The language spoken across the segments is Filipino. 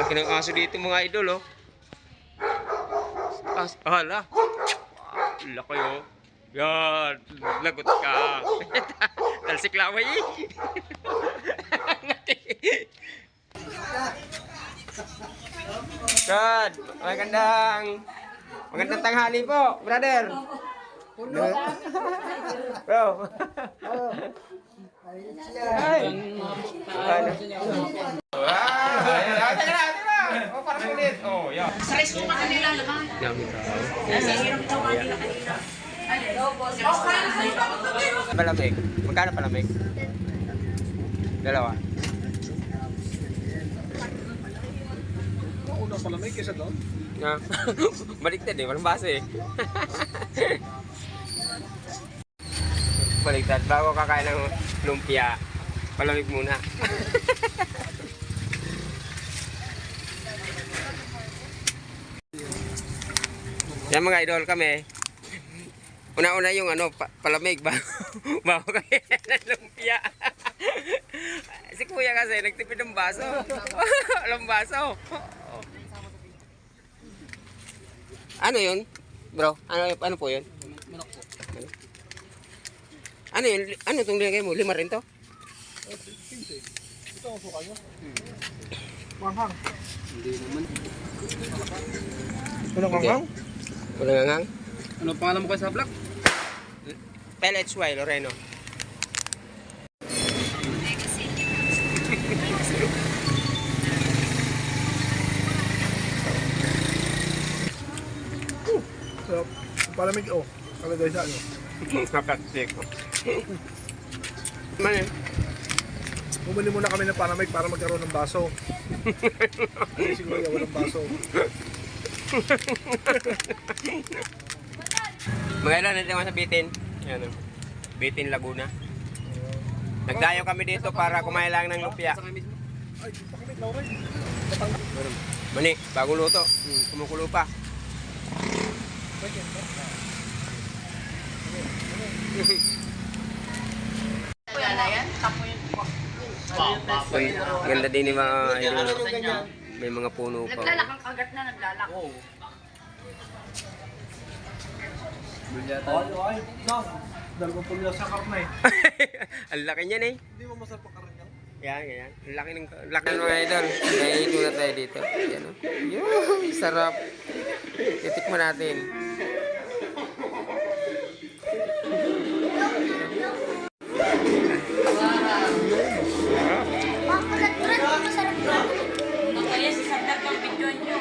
Laki ng aso dito mga idol, oh. Hala. Laki, oh. Yan. Lagot ka. Talsik laway, eh. God, magandang tanghali po, brother. Bro. Ay. Oh, para sulit. Oh, yeah. Salis mo pa kanila laman. Dami tao. Nahihirap daw kanila kanila. Palamig. Magkano palamig? Dalawa. Una palamig kaysa doon? Na. Baliktad eh, walang baso eh. Baliktad. Bago kakain ng lumpia, palamig muna. Yan mga idol kami. Una-una yung ano, palamig bago kami ng lumpia. Si kuya kasi nagtipid ng baso. Walang baso. Ano yun? Bro, ano po yun? Manok po. Ano yun? Ano itong nilagay mo? 5 rin to? 15. Ito ang suka nyo? Manghang. Hindi naman. Walang manghang? Walang hangang? Ano pangalan mo kayo sa vlog? PLHY Loreno. So, palamig kalagay sa ano? Nakatsik. Man Bumili muna kami ng palamig para magkaroon ng baso. Kasi siguro walang baso. Maganda natin naman sa Bitin. Yan o. Bitin, Laguna. Nagdayo kami dito para kumain lang ng lumpia. Ay, pakimig na rin. Mani, bagong luto. Kumukulo pa. Kuya na yan, tapo yun. Uy, ganda din yung mga idol. May mga puno pa. Naglalak ang kagat na, naglalak. Ay, no. Dalawang pulya sa karne. Ang laki niyan eh. Hindi mo masarap ang karne yan. Yan, yan. Ang laki ng mga idol. Naihito na tayo dito. Yan o. Yung sarap. Titikman natin. Kaya si Sandat ang video nyo.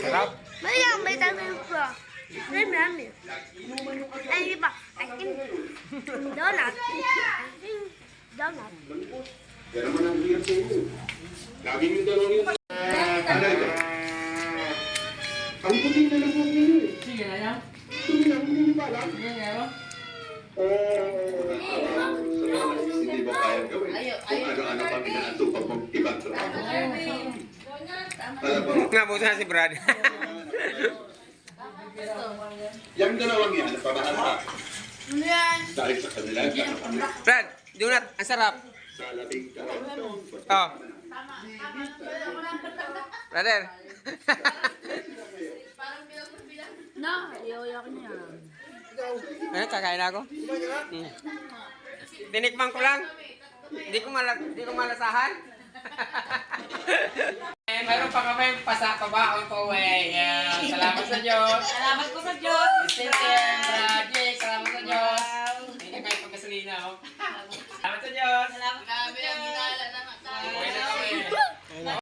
Sarap. May tanong po. Marami. Ay, iba. I think donut. I think donut. Yan naman ang hirap sa inyo. Laging yung dalawang yun. Ano ito? Ang puti na lang huwag ninyo eh. Sige na yan. Hindi nyo ba alam? Hindi ba kaya gawin? Kung ano-ano pa pinatupag mong ibang trabaho. Alam mo, Ngabuto na si Brad. yung dalawang yan, napamahal ka. Dahil sa kanila, Brad, donut. Ang sarap. sa labing ka. Oh. Brother. No, iyoyak niya. Ano, kakain ako? Tinikman ko lang. Hindi ko malasahan. Mayroon pa kami pabaon po eh. Yeah. Salamat sa Diyos. Salamat ko sa Diyos. Sister, Brad, Jake, salamat sa Diyos. Hindi kayo pagkasalina, oh. Salamat sa Diyos. Salamat